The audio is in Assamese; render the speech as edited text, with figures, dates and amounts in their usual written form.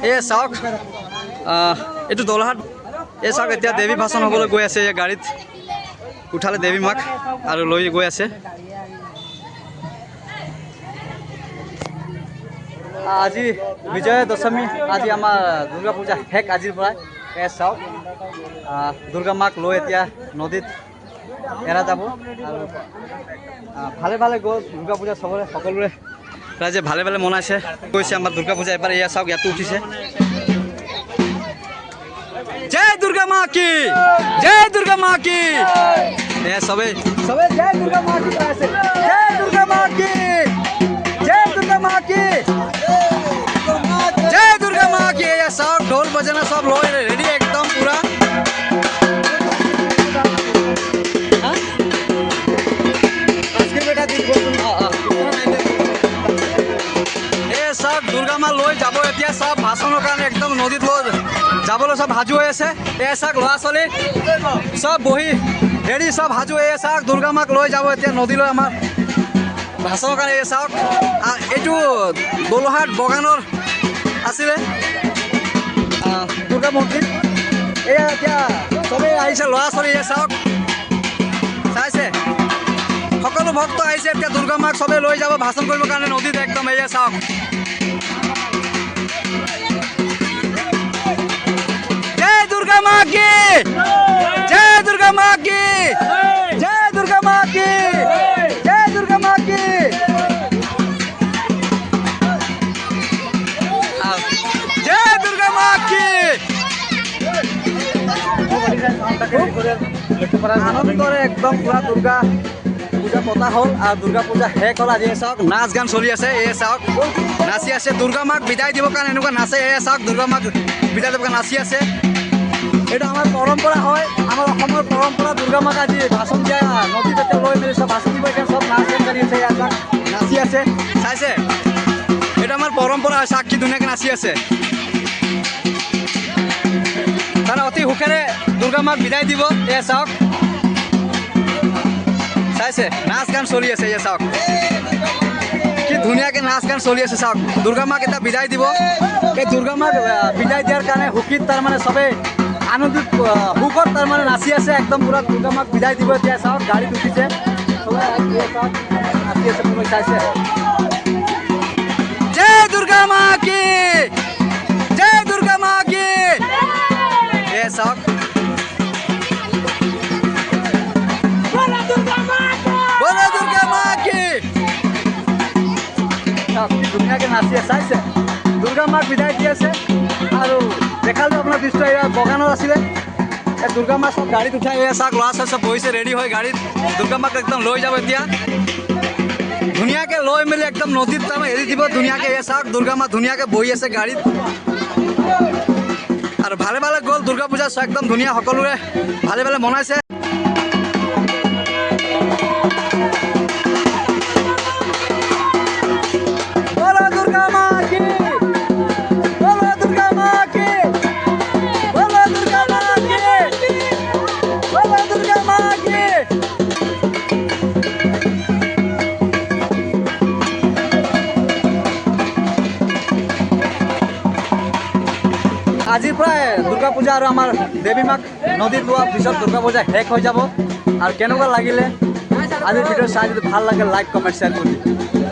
এই চাওক এইটো দলহাট এই চাওক এতিয়া দেৱী ভাষণ হ'বলৈ গৈ আছে এই গাড়ীত উঠালে দেৱী মাক আৰু লৈ গৈ আছে আজি বিজয়া দশমী আজি আমাৰ দুৰ্গা পূজা শেষ আজিৰ পৰা এই চাওক দুৰ্গা মাক লৈ এতিয়া নদীত এৰা যাব আৰু ভালে ভালে গ'ল দুৰ্গা পূজা চবৰে সকলোৰে ৰাইজে ভালে ভালে মনাইছে গৈছে আমাৰ দুৰ্গা পূজা এবাৰ এয়া চাওক ইয়াতো উঠিছে জয় দুৰ্গা মা কি জয় দুৰ্গা মা কি এ সবে সবে জয় দুৰ্গা মা কি আছে জয় দুৰ্গা মা কি জয় দুৰ্গা মা কি জয় দুৰ্গা মা কি এয়া চাওক ঢোল বজনা সব লৈ ৰেডি একদম পুৰা দুৰ্গা মা লৈ যাব এতিয়া সব ভাষণৰ কাৰণে একদম নদীত লৈ যাবলৈ সব সাজু হৈ আছে এই চাওক ল'ৰা ছোৱালী সব বহি হেৰি সব সাজু এই চাওক দুৰ্গা মাক লৈ যাব এতিয়া নদীলৈ আমাৰ ভাষণৰ কাৰণে এই চাওক এইটো দলহাট বগানৰ আছিলে দুৰ্গা মন্দিৰ এয়া এতিয়া চবেই আহিছে ল'ৰা ছোৱালী এই চাওক চাইছে সকলো ভক্ত আহিছে এতিয়া দুৰ্গা মাক চবেই লৈ যাব ভাষণ কৰিবৰ কাৰণে নদীত একদম এয়া চাওক জয় দুৰ্গা মা কি জয় দুৰ্গা মা কি জয় দুৰ্গা মা কি জয় দুৰ্গা মা কি জয় দুৰ্গা মা কি আনন্দৰে একদম পুৰা দুৰ্গা পূজা পতা হ'ল আৰু দুৰ্গা পূজা শেষ হ'ল আজি চাওক নাচ গান চলি আছে এই চাওক নাচি আছে দুৰ্গা মাক বিদায় দিবৰ কাৰণে এনেকুৱা নাচে এই চাওক দুৰ্গা মাক বিদায় দিবৰ কাৰণে নাচি আছে এইটো আমাৰ পৰম্পৰা হয় আমাৰ অসমৰ পৰম্পৰা দুৰ্গা মাক আজি ভাষণ দিয়া নদীত এতিয়া লৈ মেলি চব ভাষণ দিব এতিয়া চব নাচ গান কৰি আছে ইয়াত নাচি আছে চাইছে এইটো আমাৰ পৰম্পৰা হয় চাওক কি ধুনীয়াকৈ নাচি আছে তাৰ অতি সুখেৰে দুৰ্গা মাক বিদায় দিব এই চাওক চাইছে নাচ গান চলি আছে এই চাওক কি ধুনীয়াকৈ নাচ গান চলি আছে চাওক দুৰ্গা মাক এটা বিদায় দিব এই দুৰ্গা মাক বিদায় দিয়াৰ কাৰণে সুখীত তাৰমানে চবেই আনন্দিত সুখত তাৰমানে নাচি আছে একদম পুৰা দুৰ্গা মাক বিদায় দিব এতিয়া চাওক গাড়ীত উঠিছে চবে চাওক নাচি আছে পুরো চাইছে জয় দুর্গা মা কি জয় দুর্গা মা কি এ চাওক বলো দুর্গা মা কি ধুনীয়াকৈ নাচি আছে চাইছে দুৰ্গা মাক বিদায় দি আছে আৰু দেখালো আপোনাৰ দৃশ্য এয়া বগানৰ আছিলে দুৰ্গা মা সব গাড়ীত উঠাই চাওক ল'ৰা ছোৱালী সব বহিছে ৰেডি হৈ গাড়ীত দুৰ্গা মাক একদম লৈ যাব এতিয়া ধুনীয়াকৈ লৈ মেলি একদম নদীত তাৰমানে এৰি দিব ধুনীয়াকৈ এয়া চাওক দুৰ্গা মা ধুনীয়াকৈ বহি আছে গাড়ীত আৰু ভালে ভালে গ'ল দুৰ্গা পূজা চাওক একদম ধুনীয়া সকলোৰে ভালে ভালে মনাইছে আজিৰ পৰাই দুৰ্গা পূজা আৰু আমাৰ দেৱী মাক নদীত লোৱাৰ পিছত দুৰ্গা পূজা শেষ হৈ যাব আৰু কেনেকুৱা লাগিলে আজিৰ ভিডিঅ' চাই যদি ভাল লাগে লাইক কমেণ্ট শ্বেয়াৰ কৰি